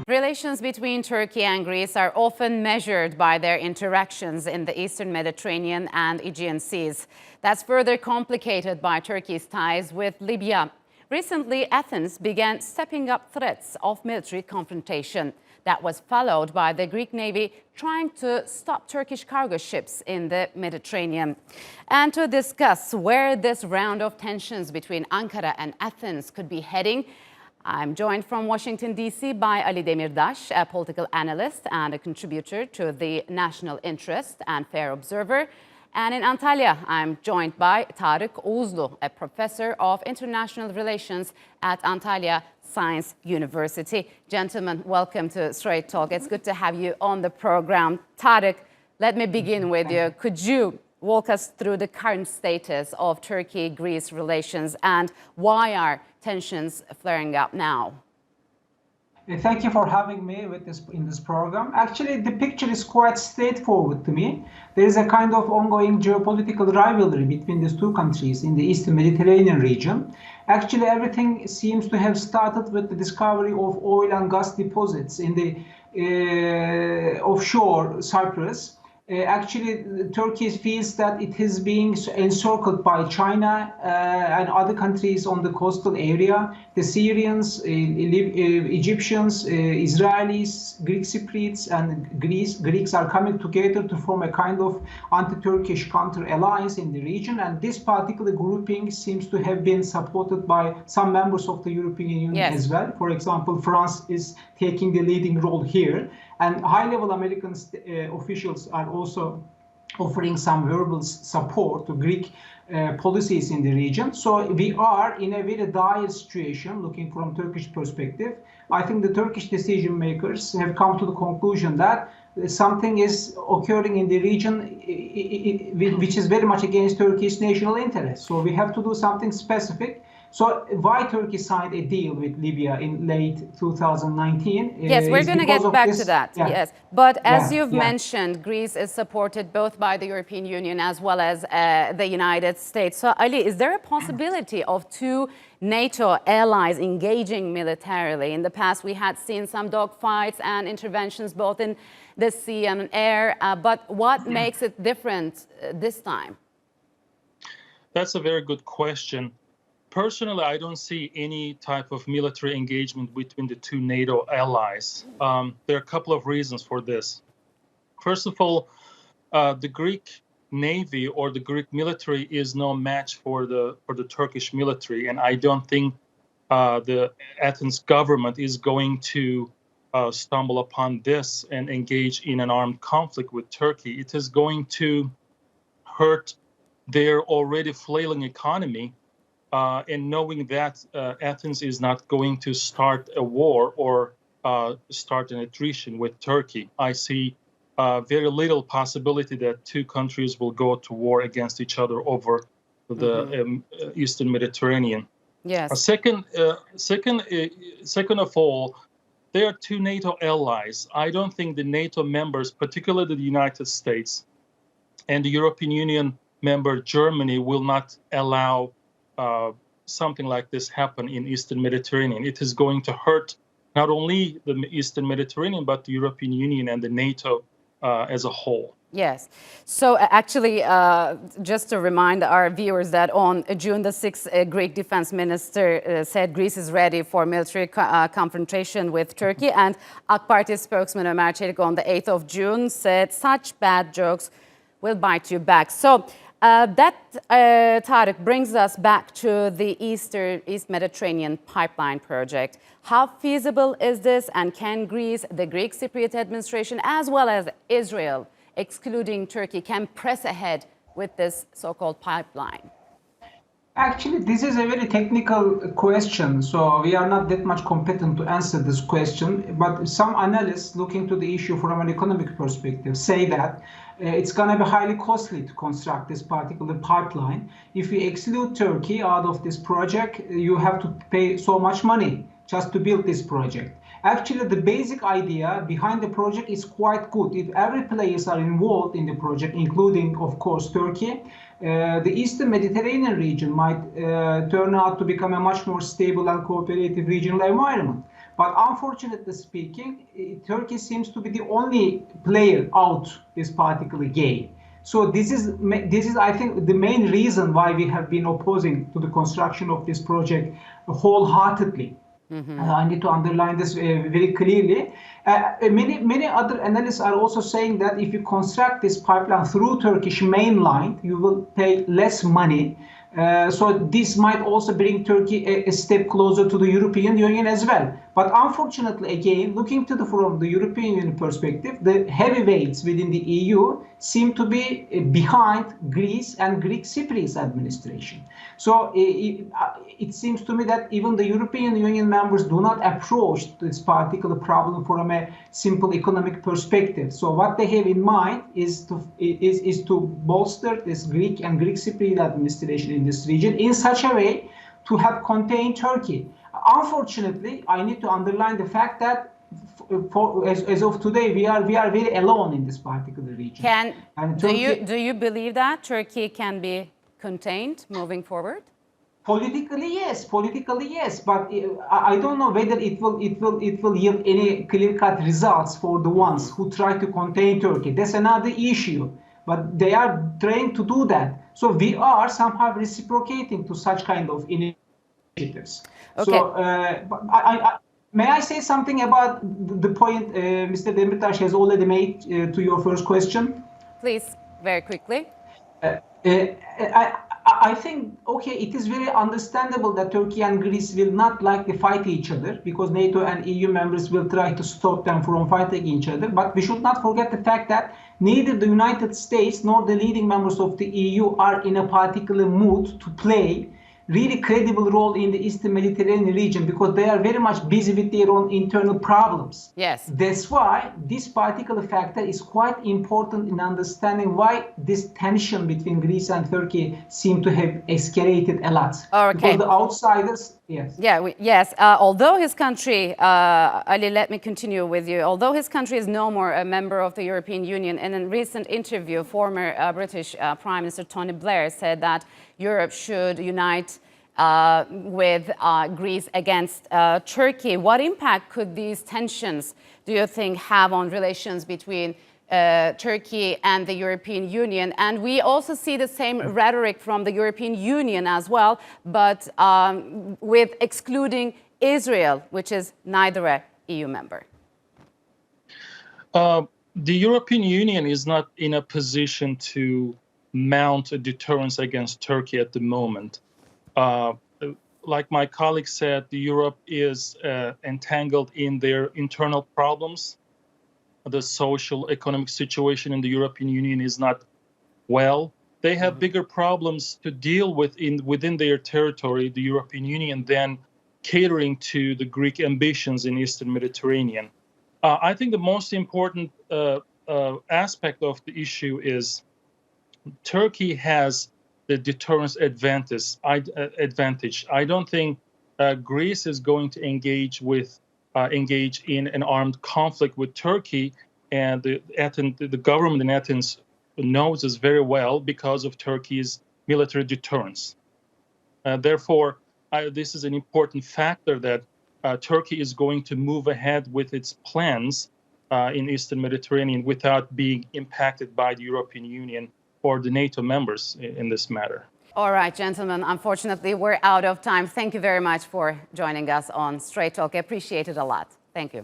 Relations between Turkey and Greece are often measured by their interactions in the Eastern Mediterranean and Aegean seas. That's further complicated by Turkey's ties with Libya. Recently, Athens began stepping up threats of military confrontation. That was followed by the Greek Navy trying to stop Turkish cargo ships in the Mediterranean. And to discuss where this round of tensions between Ankara and Athens could be heading, I'm joined from Washington, D.C. by Ali Demirdas, a political analyst and a contributor to the National Interest and Fair Observer. And in Antalya, I'm joined by Tarik Oguzlu, a professor of international relations at Antalya Science University. Gentlemen, welcome to Straight Talk. It's good to have you on the program. Tarik, let me begin with you. Could you walk us through the current status of Turkey-Greece relations and why are tensions flaring up now? Thank you for having me in this program. Actually, the picture is quite straightforward to me. There is a kind of ongoing geopolitical rivalry between these two countries in the Eastern Mediterranean region. Actually, everything seems to have started with the discovery of oil and gas deposits in the offshore Cyprus. Actually, Turkey feels that it is being encircled by China and other countries on the coastal area. The Syrians, Egyptians, Israelis, Greek Cypriots, and Greeks are coming together to form a kind of anti-Turkish counter-alliance in the region. And this particular grouping seems to have been supported by some members of the European Union as well. For example, France is taking the leading role here. And high-level American officials are also offering some verbal support to Greek policies in the region. So we are in a very dire situation looking from Turkish perspective. I think the Turkish decision makers have come to the conclusion that something is occurring in the region which is very much against Turkey's national interests. So we have to do something specific. So why Turkey signed a deal with Libya in late 2019? Yes, we're going to get back to that. Yeah. Yes, but as you've mentioned, Greece is supported both by the European Union as well as the United States. So Ali, is there a possibility of two NATO allies engaging militarily? In the past, we had seen some dogfights and interventions both in the sea and air. But what makes it different this time? That's a very good question. Personally, I don't see any type of military engagement between the two NATO allies. There are a couple of reasons for this. First of all, the Greek Navy or the Greek military is no match for the Turkish military, and I don't think the Athens government is going to stumble upon this and engage in an armed conflict with Turkey. It is going to hurt their already flailing economy. And knowing that Athens is not going to start a war or start an attrition with Turkey, I see very little possibility that two countries will go to war against each other over the Eastern Mediterranean. Yes. Second of all, there are two NATO allies. I don't think the NATO members, particularly the United States and the European Union member Germany, will not allow something like this happen in Eastern Mediterranean. It is going to hurt not only the Eastern Mediterranean, but the European Union and the NATO as a whole. Yes. So actually, just to remind our viewers that on June the 6th, Greek defense minister said Greece is ready for military confrontation with Turkey. And AK Party spokesman Ömer Çelik on the 8th of June said such bad jokes will bite you back. So Tarik, brings us back to the East Mediterranean pipeline project. How feasible is this, and can Greece, the Greek Cypriot administration, as well as Israel, excluding Turkey, can press ahead with this so-called pipeline? Actually, this is a very technical question, so we are not that much competent to answer this question. But some analysts looking to the issue from an economic perspective say that it's going to be highly costly to construct this particular pipeline. If you exclude Turkey out of this project, you have to pay so much money just to build this project. Actually, the basic idea behind the project is quite good. If every players are involved in the project, including, of course, Turkey, the Eastern Mediterranean region might turn out to become a much more stable and cooperative regional environment. But unfortunately speaking, Turkey seems to be the only player out this particular game. So this is, I think, the main reason why we have been opposing to the construction of this project wholeheartedly. I need to underline this very clearly. Many other analysts are also saying that if you construct this pipeline through Turkish mainline, you will pay less money. So this might also bring Turkey a step closer to the European Union as well. But unfortunately, again, looking to from the European Union perspective, the heavyweights within the EU seem to be behind Greece and Greek Cypriot administration. So it seems to me that even the European Union members do not approach this particular problem from a simple economic perspective. So what they have in mind is to bolster this Greek and Greek Cypriot administration in this region in such a way to have contained Turkey. Unfortunately, I need to underline the fact that as of today, we are very alone in this particular region. Do you believe that Turkey can be contained moving forward? Politically, yes. But I don't know whether it will yield any clear-cut results for the ones who try to contain Turkey. That's another issue. But they are trying to do that. So we are somehow reciprocating to such kind of initiatives. Okay. So may I say something about the point Mr. Demirdas has already made to your first question? Please, very quickly. I think, okay, it is very understandable that Turkey and Greece will not like to fight each other because NATO and EU members will try to stop them from fighting each other. But we should not forget the fact that neither the United States nor the leading members of the EU are in a particular mood to play really credible role in the Eastern Mediterranean region because they are very much busy with their own internal problems. Yes. That's why this particular factor is quite important in understanding why this tension between Greece and Turkey seem to have escalated a lot. Okay. Because the outsiders, yes. Yeah, yes. Although his country, Ali, let me continue with you. Although his country is no more a member of the European Union, in a recent interview, former British Prime Minister Tony Blair said that Europe should unite with Greece against Turkey. What impact could these tensions, do you think, have on relations between Turkey and the European Union? And we also see the same rhetoric from the European Union as well, but with excluding Israel, which is neither a EU member. The European Union is not in a position to mount a deterrence against Turkey at the moment. Like my colleague said, Europe is entangled in their internal problems. The social, economic situation in the European Union is not well. They have bigger problems to deal with within their territory, the European Union, than catering to the Greek ambitions in Eastern Mediterranean. I think the most important aspect of the issue is Turkey has the deterrence advantage. I don't think Greece is going to engage in an armed conflict with Turkey, and the government in Athens knows this very well because of Turkey's military deterrence. Therefore, this is an important factor that Turkey is going to move ahead with its plans in Eastern Mediterranean without being impacted by the European Union or the NATO members in this matter. All right, gentlemen, unfortunately, we're out of time. Thank you very much for joining us on Straight Talk. I appreciate it a lot. Thank you.